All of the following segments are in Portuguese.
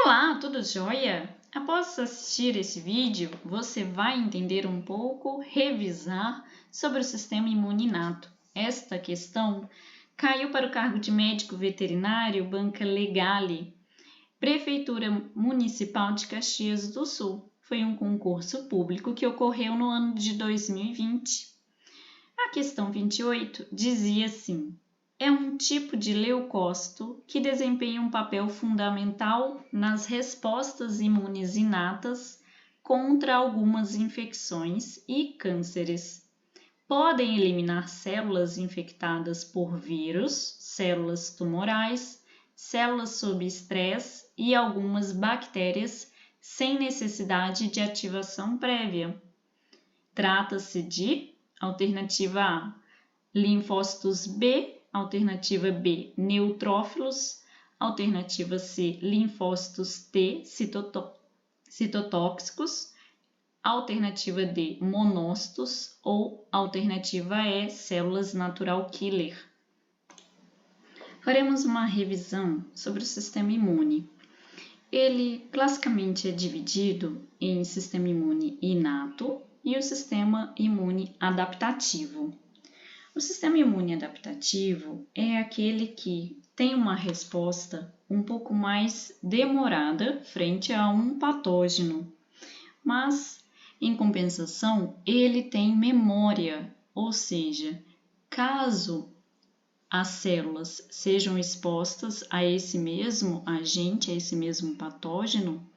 Olá, tudo jóia? Após assistir esse vídeo, você vai entender um pouco, revisar sobre o sistema imune inato. Esta questão caiu para o cargo de médico veterinário Banca Legale, Prefeitura Municipal de Caxias do Sul. Foi um concurso público que ocorreu no ano de 2020. A questão 28 dizia assim: é um tipo de leucócito que desempenha um papel fundamental nas respostas imunes inatas contra algumas infecções e cânceres. Podem eliminar células infectadas por vírus, células tumorais, células sob estresse e algumas bactérias sem necessidade de ativação prévia. Trata-se de alternativa A, linfócitos B, alternativa B, neutrófilos, alternativa C, linfócitos T, citotóxicos, alternativa D, monócitos ou alternativa E, células natural killer. Faremos uma revisão sobre o sistema imune. Ele classicamente é dividido em sistema imune inato e o sistema imune adaptativo. O sistema imune adaptativo é aquele que tem uma resposta um pouco mais demorada frente a um patógeno, mas, em compensação, ele tem memória, ou seja, caso as células sejam expostas a esse mesmo agente, a esse mesmo patógeno,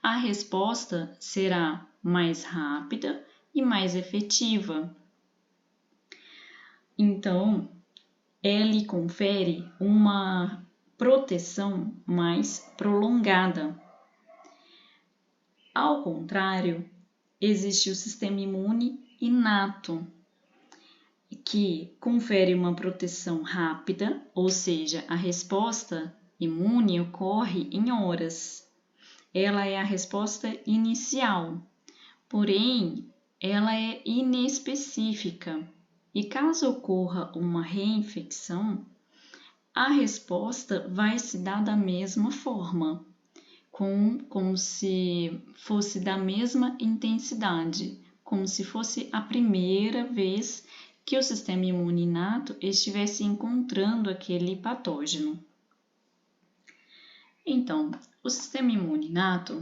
a resposta será mais rápida e mais efetiva. Então, ele confere uma proteção mais prolongada. Ao contrário, existe o sistema imune inato, que confere uma proteção rápida, ou seja, a resposta imune ocorre em horas. Ela é a resposta inicial, porém, ela é inespecífica. E caso ocorra uma reinfecção, a resposta vai se dar da mesma forma, como se fosse da mesma intensidade, como se fosse a primeira vez que o sistema imune inato estivesse encontrando aquele patógeno. Então, o sistema imune inato,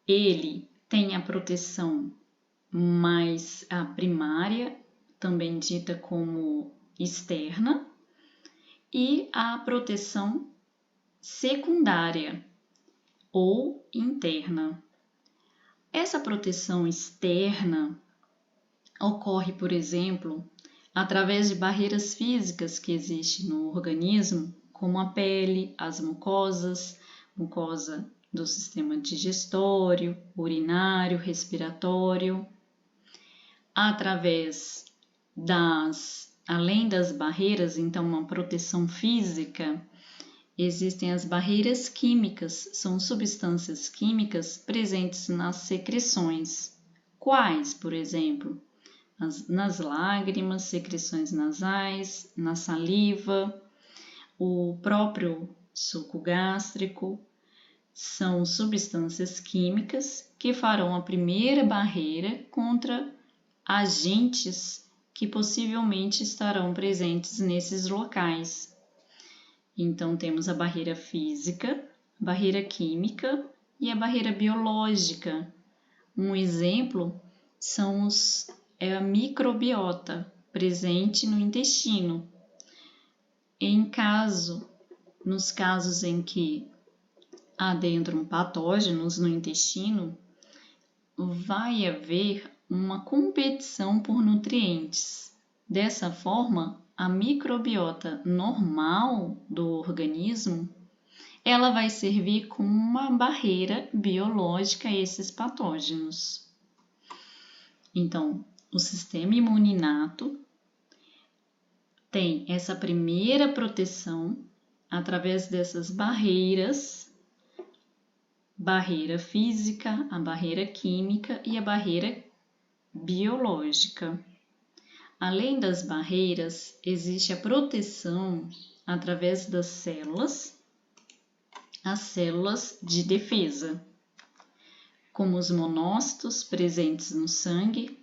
ele tem a proteção mais primária, também dita como externa, e a proteção secundária ou interna. Essa proteção externa ocorre, por exemplo, através de barreiras físicas que existem no organismo, como a pele, as mucosas, mucosa do sistema digestório, urinário, respiratório, através além das barreiras, então uma proteção física, existem as barreiras químicas, são substâncias químicas presentes nas secreções. Quais, por exemplo? Nas lágrimas, secreções nasais, na saliva, o próprio suco gástrico, são substâncias químicas que farão a primeira barreira contra agentes que possivelmente estarão presentes nesses locais. Então, temos a barreira física, a barreira química e a barreira biológica. Um exemplo são a microbiota presente no intestino. Nos casos em que adentram patógenos no intestino, vai haver uma competição por nutrientes. Dessa forma, a microbiota normal do organismo, ela vai servir como uma barreira biológica a esses patógenos. Então, o sistema imune inato tem essa primeira proteção através dessas barreiras, barreira física, a barreira química e a barreira biológica. Além das barreiras, existe a proteção através das células, as células de defesa, como os monócitos presentes no sangue,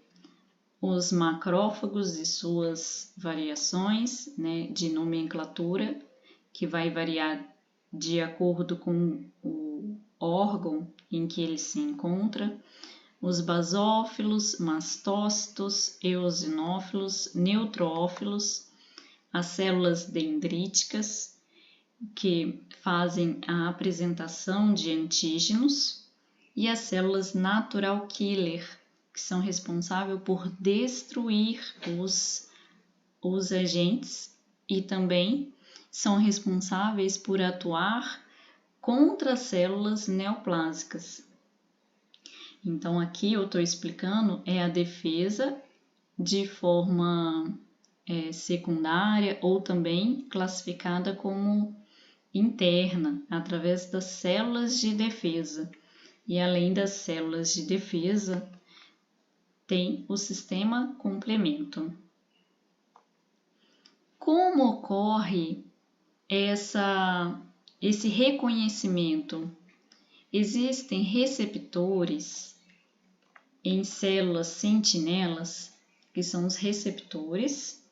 os macrófagos e suas variações, né, de nomenclatura, que vai variar de acordo com o órgão em que ele se encontra, os basófilos, mastócitos, eosinófilos, neutrófilos, as células dendríticas, que fazem a apresentação de antígenos, e as células natural killer, que são responsáveis por destruir os agentes e também são responsáveis por atuar contra as células neoplásicas. Então, aqui eu estou explicando a defesa de forma secundária ou também classificada como interna, através das células de defesa. E além das células de defesa, tem o sistema complemento. Como ocorre esse reconhecimento? Existem receptores em células sentinelas, que são os receptores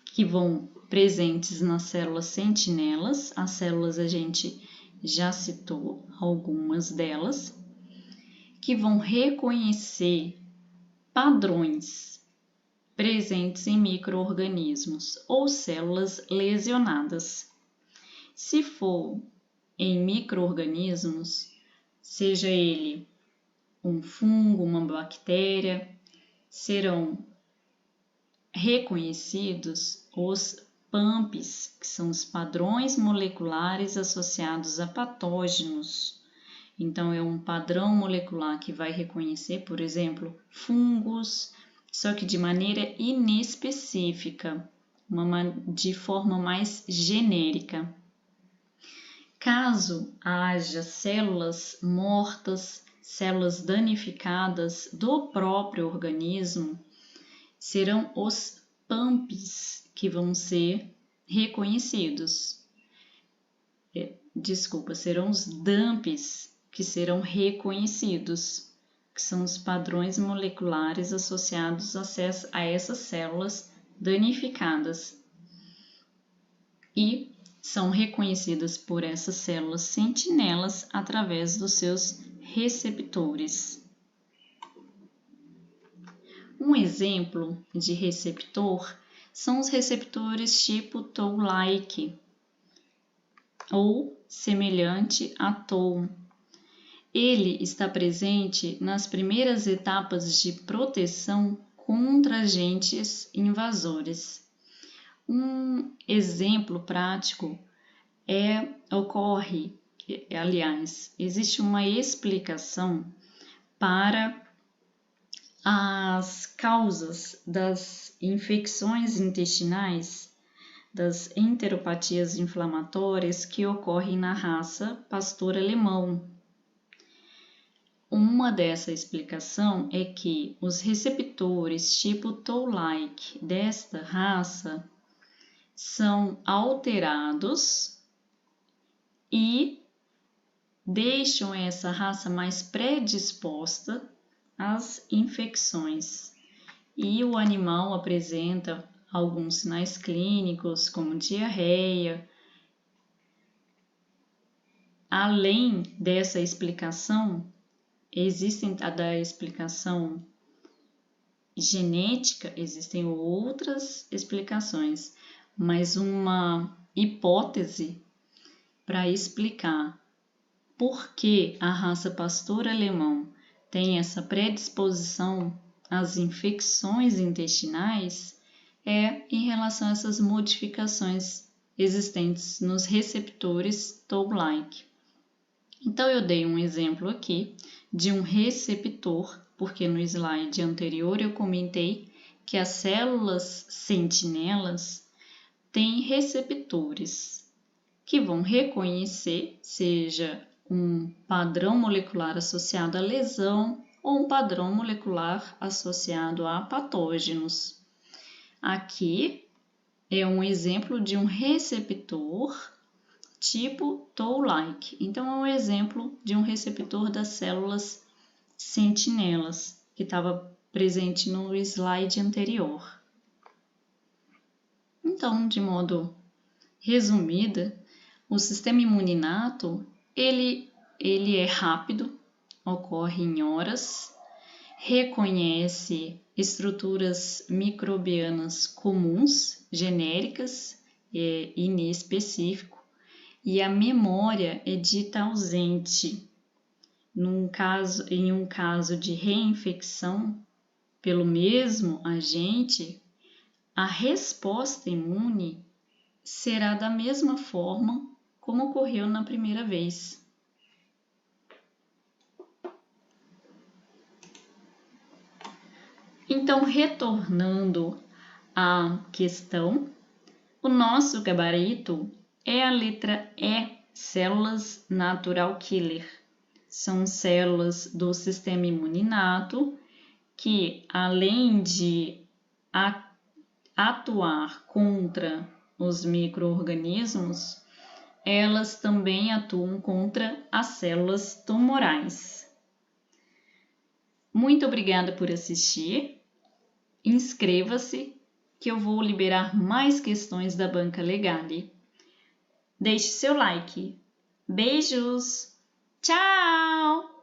que vão presentes nas células sentinelas. As células a gente já citou algumas delas, que vão reconhecer padrões presentes em micro-organismos ou células lesionadas. Se for em micro-organismos, seja ele um fungo, uma bactéria, serão reconhecidos os PAMPs, que são os padrões moleculares associados a patógenos. Então, é um padrão molecular que vai reconhecer, por exemplo, fungos, só que de maneira inespecífica, de forma mais genérica. Caso haja células mortas, células danificadas do próprio organismo, serão os PAMPs que vão ser reconhecidos. Serão os DAMPs que serão reconhecidos, que são os padrões moleculares associados a essas células danificadas. E são reconhecidas por essas células sentinelas através dos seus receptores. Um exemplo de receptor são os receptores tipo Toll-like ou semelhante a Toll. Ele está presente nas primeiras etapas de proteção contra agentes invasores. Um exemplo prático existe uma explicação para as causas das infecções intestinais, das enteropatias inflamatórias que ocorrem na raça pastor alemão. Uma dessa explicação é que os receptores tipo Toll-like desta raça são alterados e deixam essa raça mais predisposta às infecções. E o animal apresenta alguns sinais clínicos, como diarreia. Além dessa explicação, da explicação genética, existem outras explicações, mas uma hipótese para explicar por que a raça pastor alemão tem essa predisposição às infecções intestinais em relação a essas modificações existentes nos receptores Toll-like. Então, eu dei um exemplo aqui de um receptor, porque no slide anterior eu comentei que as células sentinelas têm receptores que vão reconhecer, seja um padrão molecular associado à lesão ou um padrão molecular associado a patógenos. Aqui é um exemplo de um receptor tipo Toll-like. Então, é um exemplo de um receptor das células sentinelas, que estava presente no slide anterior. Então, de modo resumido, o sistema imune inato, ele é rápido, ocorre em horas, reconhece estruturas microbianas comuns, genéricas e inespecífico, e a memória é dita ausente. Em um caso de reinfecção pelo mesmo agente, a resposta imune será da mesma forma como ocorreu na primeira vez. Então, retornando à questão, o nosso gabarito é a letra E, células natural killer. São células do sistema imune inato que, além de atuar contra os micro-organismos, elas também atuam contra as células tumorais. Muito obrigada por assistir. Inscreva-se que eu vou liberar mais questões da Banca Legale. Deixe seu like. Beijos! Tchau!